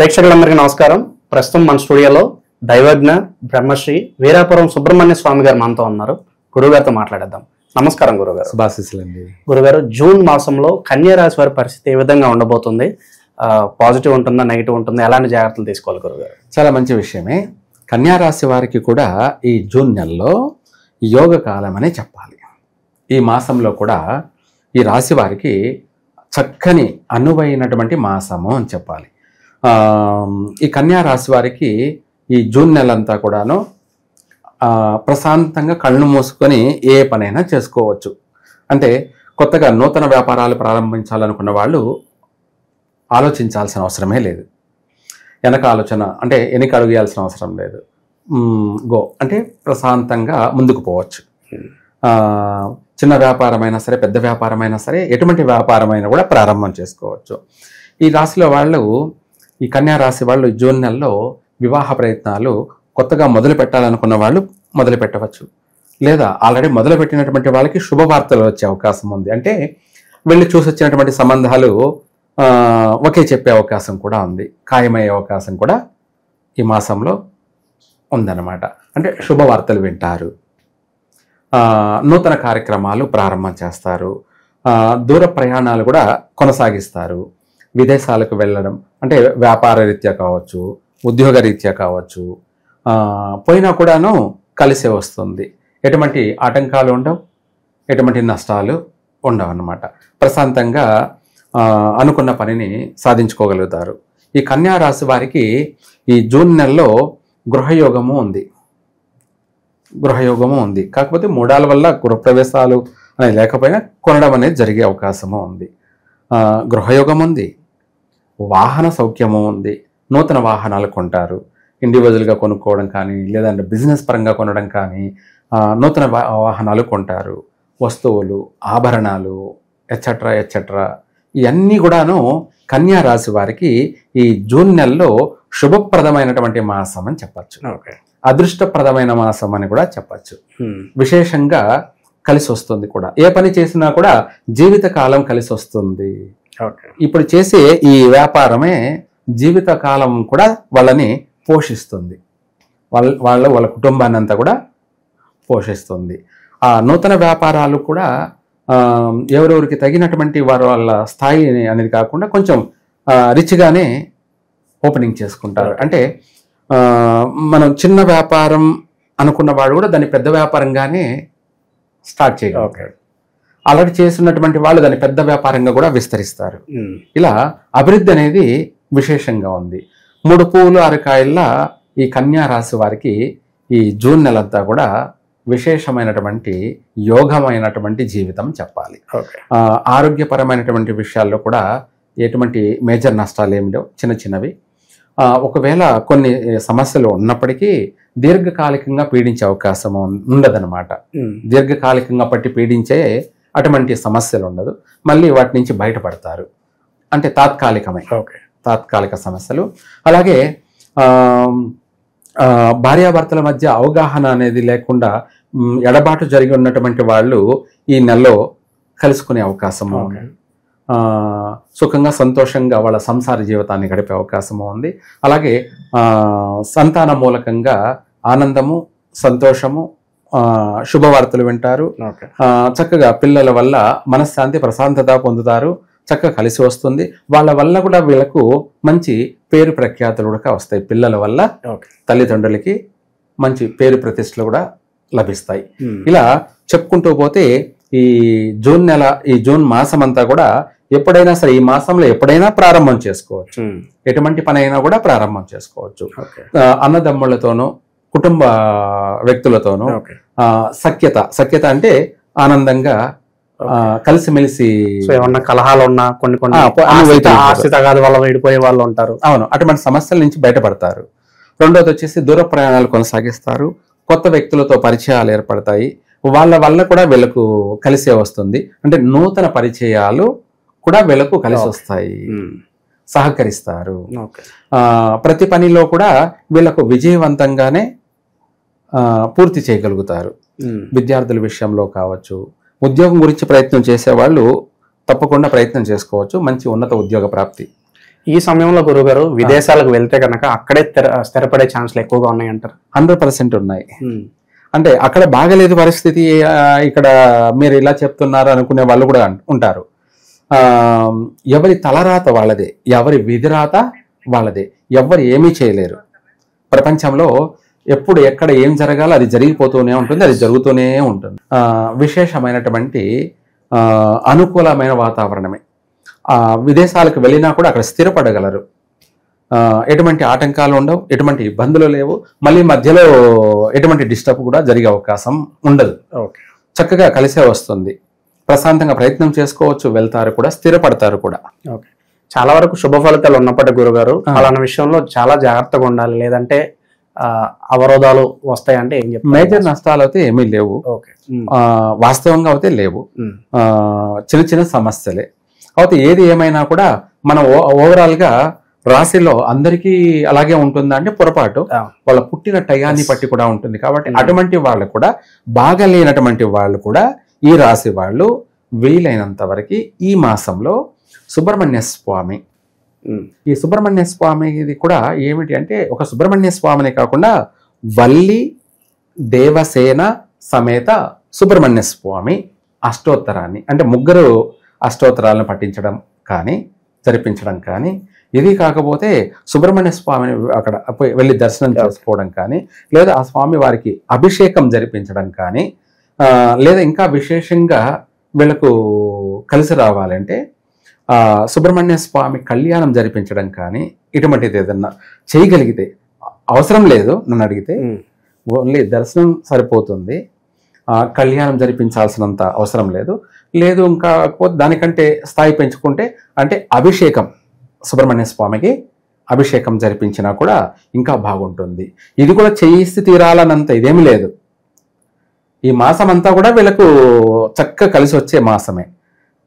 ప్రేక్షకులందరికీ నమస్కారం. ప్రస్తుతం మన స్టూడియోలో దైవజ్ఞ బ్రహ్మశ్రీ వీరాపురం సుబ్రహ్మణ్య స్వామి గారు మనతో ఉన్నారు. గురుగారితో మాట్లాడేద్దాం. నమస్కారం గురుగారు. శుభాశీస్సులండి. గురుగారు, జూన్ మాసంలో కన్యా రాశి వారి పరిస్థితి ఏ విధంగా ఉండబోతుంది? పాజిటివ్ ఉంటుందా, నెగిటివ్ ఉంటుందా, ఎలాంటి జాగ్రత్తలు తీసుకోవాలి గురుగారు? చాలా మంచి విషయమే. కన్యా రాశి వారికి కూడా ఈ జూన్ నెలలో యోగ కాలం అనే చెప్పాలి. ఈ మాసంలో కూడా ఈ రాశి వారికి చక్కని అనువైనటువంటి మాసము అని చెప్పాలి. ఈ కన్యా రాశి వారికి ఈ జూన్ నెలంతా కూడాను ప్రశాంతంగా కళ్ళు మూసుకొని ఏ పనైనా చేసుకోవచ్చు. అంటే కొత్తగా నూతన వ్యాపారాలు ప్రారంభించాలనుకున్న వాళ్ళు ఆలోచించాల్సిన అవసరమే లేదు. వెనక ఆలోచన అంటే వెనక అడుగు వేయాల్సిన అవసరం లేదు. గో అంటే ప్రశాంతంగా ముందుకు పోవచ్చు. చిన్న వ్యాపారమైనా సరే, పెద్ద వ్యాపారమైనా సరే, ఎటువంటి వ్యాపారమైనా కూడా ప్రారంభం చేసుకోవచ్చు. ఈ రాశిలో వాళ్ళు, ఈ కన్యా రాశి వాళ్ళు జూన్ నెలలో వివాహ ప్రయత్నాలు కొత్తగా మొదలు పెట్టాలనుకున్న వాళ్ళు మొదలు పెట్టవచ్చు. లేదా ఆల్రెడీ మొదలు పెట్టినటువంటి వాళ్ళకి శుభవార్తలు వచ్చే అవకాశం ఉంది. అంటే వెళ్ళి చూసి వచ్చినటువంటి సంబంధాలు ఒకే చెప్పే అవకాశం కూడా ఉంది. ఖాయమయ్యే అవకాశం కూడా ఈ మాసంలో ఉందన్నమాట. అంటే శుభవార్తలు వింటారు, నూతన కార్యక్రమాలు ప్రారంభం చేస్తారు, దూర ప్రయాణాలు కూడా కొనసాగిస్తారు. విదేశాలకు వెళ్ళడం అంటే వ్యాపార రీత్యా కావచ్చు, ఉద్యోగ రీత్యా కావచ్చు, పోయినా కూడాను కలిసే వస్తుంది. ఎటువంటి ఆటంకాలు ఉండవు, ఎటువంటి నష్టాలు ఉండవు అన్నమాట. ప్రశాంతంగా అనుకున్న పనిని సాధించుకోగలుగుతారు. ఈ కన్యా రాశి వారికి ఈ జూన్ నెలలో గృహయోగము ఉంది. కాకపోతే మూడాల వల్ల గృహప్రవేశాలు అనేది లేకపోయినా కొనడం అనేది జరిగే అవకాశము ఉంది. గృహయోగం ఉంది, వాహన సౌఖ్యము ఉంది. నూతన వాహనాలు కొంటారు. ఇండివిజువల్గా కొనుక్కోవడం కానీ, లేదంటే బిజినెస్ పరంగా కొనడం కానీ, నూతన వాహనాలు కొంటారు. వస్తువులు, ఆభరణాలు ఎట్సెట్రా ఇవన్నీ కూడాను కన్యా రాశి వారికి ఈ జూన్ నెలలో శుభప్రదమైనటువంటి మాసం అని చెప్పచ్చు. అదృష్టప్రదమైన మాసం అని కూడా చెప్పచ్చు. విశేషంగా కలిసి వస్తుంది కూడా. ఏ పని చేసినా కూడా జీవితకాలం కలిసి వస్తుంది. ఇప్పుడు చేసే ఈ వ్యాపారమే జీవితకాలం కూడా వాళ్ళని పోషిస్తుంది. వాళ్ళ కుటుంబాన్ని అంతా కూడా పోషిస్తుంది. ఆ నూతన వ్యాపారాలు కూడా ఎవరెవరికి తగినటువంటి వాళ్ళ స్థాయి అనేది కాకుండా కొంచెం రిచ్గానే ఓపెనింగ్ చేసుకుంటారు. అంటే మనం చిన్న వ్యాపారం అనుకున్న వాడు కూడా దాన్ని పెద్ద వ్యాపారంగానే స్టార్ట్ చేయగలుగుతాడు. ఆల్రెడీ చేస్తున్నటువంటి వాళ్ళు దాన్ని పెద్ద వ్యాపారంగా కూడా విస్తరిస్తారు. ఇలా అభివృద్ధి అనేది విశేషంగా ఉంది. 3 పువ్వులు 6 కాయల్లా ఈ కన్యా రాశి వారికి ఈ జూన్ నెలంతా కూడా విశేషమైనటువంటి యోగమైనటువంటి జీవితం చెప్పాలి. ఆరోగ్యపరమైనటువంటి విషయాల్లో కూడా ఎటువంటి మేజర్ నష్టాలు ఏమి లేవు, చిన్నవి. ఒకవేళ కొన్ని సమస్యలు ఉన్నప్పటికీ దీర్ఘకాలికంగా పీడించే అవకాశం ఉండదన్నమాట. దీర్ఘకాలికంగా పట్టి పీడించే అటువంటి సమస్యలు ఉండదు. మళ్ళీ వాటి నుంచి బయటపడతారు. అంటే తాత్కాలిక సమస్యలు. అలాగే భార్యాభర్తల మధ్య అవగాహన అనేది లేకుండా ఎడబాటు జరిగి ఉన్నటువంటి వాళ్ళు ఈ నెలలో కలుసుకునే అవకాశము, సుఖంగా సంతోషంగా వాళ్ళ సంసార జీవితాన్ని గడిపే అవకాశము ఉంది. అలాగే సంతాన మూలకంగా ఆనందము, సంతోషము, శుభవార్తలు వింటారు. చక్కగా పిల్లల వల్ల మనశ్శాంతి, ప్రశాంతత పొందుతారు. చక్కగా కలిసి వస్తుంది. వాళ్ళ వల్ల కూడా వీళ్ళకు మంచి పేరు ప్రఖ్యాతులు కూడా వస్తాయి. పిల్లల వల్ల తల్లిదండ్రులకి మంచి పేరు ప్రతిష్టలు కూడా లభిస్తాయి. ఇలా చెప్పుకుంటూ పోతే ఈ జూన్ నెల, ఈ జూన్ మాసం అంతా కూడా ఎప్పుడైనా సరే, ఈ మాసంలో ఎప్పుడైనా ప్రారంభం చేసుకోవచ్చు. ఎటువంటి పని అయినా కూడా ప్రారంభం చేసుకోవచ్చు. అన్నదమ్ములతోనూ, కుటుంబ వ్యక్తులతోనూ సఖ్యత అంటే ఆనందంగా కలిసిమెలిసి, ఏమన్నా కలహాలు ఉన్నా కొన్ని ఆస్తి తగాదు వల్ల విడిపోయే వాళ్ళు ఉంటారు. అవును, అటువంటి సమస్యల నుంచి బయటపడతారు. రెండోది వచ్చేసి దూర ప్రయాణాలు కొనసాగిస్తారు. కొత్త వ్యక్తులతో పరిచయాలు ఏర్పడతాయి. వాళ్ళ వల్ల కూడా వీళ్ళకు కలిసే వస్తుంది. అంటే నూతన పరిచయాలు కూడా వీళ్ళకు కలిసి వస్తాయి, సహకరిస్తారు. ప్రతి పనిలో కూడా వీళ్ళకు విజయవంతంగానే పూర్తి చేయగలుగుతారు. విద్యార్థుల విషయంలో కావచ్చు, ఉద్యోగం గురించి ప్రయత్నం చేసేవాళ్ళు తప్పకుండా ప్రయత్నం చేసుకోవచ్చు. మంచి ఉన్నత ఉద్యోగ ప్రాప్తి ఈ సమయంలో గురుగారు విదేశాలకు వెళ్తే కనుక అక్కడే స్థిరపడే ఛాన్స్లు ఎక్కువగా ఉన్నాయి అంటారు? 100% ఉన్నాయి. అంటే అక్కడ బాగలేదు పరిస్థితి, ఇక్కడ మీరు ఇలా చెప్తున్నారు అనుకునే వాళ్ళు కూడా ఉంటారు. ఎవరి తలరాత వాళ్ళదే, ఎవరి విధిరాత వాళ్ళదే, ఎవరు ఏమీ చేయలేరు. ప్రపంచంలో ఎప్పుడు ఎక్కడ ఏం జరగాలో అది జరిగిపోతూనే ఉంటుంది, అది జరుగుతూనే ఉంటుంది. విశేషమైనటువంటి అనుకూలమైన వాతావరణమే. విదేశాలకు వెళ్ళినా కూడా అక్కడ స్థిరపడగలరు. ఎటువంటి ఆటంకాలు ఉండవు, ఎటువంటి ఇబ్బందులు లేవు, మళ్ళీ మధ్యలో ఎటువంటి డిస్టర్బ్ కూడా జరిగే అవకాశం ఉండదు. చక్కగా కలిసే వస్తుంది, ప్రశాంతంగా ప్రయత్నం చేసుకోవచ్చు, వెళ్తారు కూడా, స్థిరపడతారు కూడా. చాలా వరకు శుభ ఫలితాలు ఉన్నప్పటికీ గురుగారు అలాంటి విషయంలో చాలా జాగ్రత్తగా ఉండాలి, లేదంటే అవరోధాలు వస్తాయంటే ఏం చెప్తారు? మేజర్ నష్టాలు అయితే ఏమీ లేవు, వాస్తవంగా అయితే లేవు, చిన్న చిన్న సమస్యలే. అయితే ఏది ఏమైనా కూడా మనం ఓవరాల్ గా రాశిలో అందరికీ అలాగే ఉంటుందా అంటే పొరపాటు, వాళ్ళ పుట్టిన టయాన్ని బట్టి కూడా ఉంటుంది. కాబట్టి అటువంటి వాళ్ళు కూడా, బాగలేనటువంటి వాళ్ళు కూడా, ఈ రాశి వాళ్ళు వీలైనంత వరకు ఈ మాసంలో సుబ్రహ్మణ్య స్వామి, ఈ సుబ్రహ్మణ్య స్వామిది కూడా ఏమిటి అంటే, ఒక సుబ్రహ్మణ్య స్వామిని కాకుండా వల్లి దేవసేన సమేత సుబ్రహ్మణ్య స్వామి అష్టోత్తరాన్ని, అంటే 3 అష్టోత్తరాలను పఠించడం కానీ జరిపించడం కానీ, ఇది కాకపోతే సుబ్రహ్మణ్య స్వామిని అక్కడ వెళ్ళి దర్శనం చేసుకోవడం కానీ, లేదా ఆ స్వామి వారికి అభిషేకం జరిపించడం కానీ, లేదా ఇంకా విశేషంగా వీళ్ళకు కలిసి రావాలంటే సుబ్రహ్మణ్య స్వామి కళ్యాణం జరిపించడం కానీ, ఇటువంటిది ఏదన్నా చేయగలిగితే, అవసరం లేదు నన్ను అడిగితే, ఓన్లీ దర్శనం సరిపోతుంది, కళ్యాణం జరిపించాల్సినంత అవసరం లేదు. లేదు ఇంకా దానికంటే స్థాయి పెంచుకుంటే అంటే అభిషేకం, సుబ్రహ్మణ్య స్వామికి అభిషేకం జరిపించినా కూడా ఇంకా బాగుంటుంది. ఇది కూడా చేయిస్తే తీరాలన్నంత ఇదేమీ లేదు. ఈ మాసం అంతా కూడా వీళ్ళకు చక్కగా కలిసి వచ్చే మాసమే.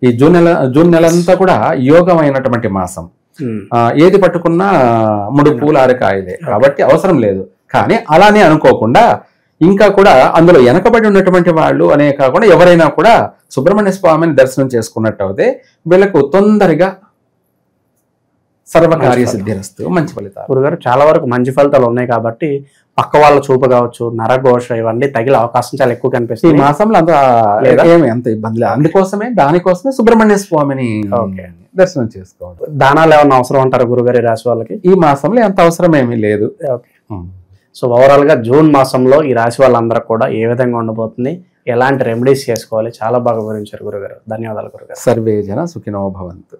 ఈ జూన్ నెలంతా కూడా యోగమైనటువంటి మాసం. ఏది పట్టుకున్నా 3 పూలు 6 కాయలే, కాబట్టి అవసరం లేదు. కానీ అలానే అనుకోకుండా ఇంకా కూడా అందులో వెనకబడి ఉన్నటువంటి వాళ్ళు అనే కాకుండా ఎవరైనా కూడా సుబ్రహ్మణ్య స్వామిని దర్శనం చేసుకున్నట్టు అయితే వీళ్ళకు తొందరగా సర్వకార్య సిద్ధిరస్తు, మంచి ఫలితాలు. గురుగారు చాలా వరకు మంచి ఫలితాలు ఉన్నాయి కాబట్టి పక్క వాళ్ళ చూపు కావచ్చు, నరఘోష ఇవన్నీ తగిలే అవకాశం చాలా ఎక్కువ కనిపిస్తుంది. ఈ మాసంలో అంత ఇబ్బంది లేదు. దానికోసమే సుబ్రహ్మణ్య స్వామిని దర్శనం చేసుకోవాలి. దానాలు ఏమన్నా అవసరం అంటారు గురుగారు ఈ రాశి వాళ్ళకి? ఈ మాసంలో ఎంత అవసరం ఏమీ లేదు. సో ఓవరాల్ గా జూన్ మాసంలో ఈ రాశి వాళ్ళందరూ కూడా ఏ విధంగా ఉండబోతుంది, ఎలాంటి రెమెడీస్ చేసుకోవాలి, చాలా బాగా వివరించారు గురుగారు. ధన్యవాదాలు గురుగారు. సర్వే జన సుఖినో భవంతు.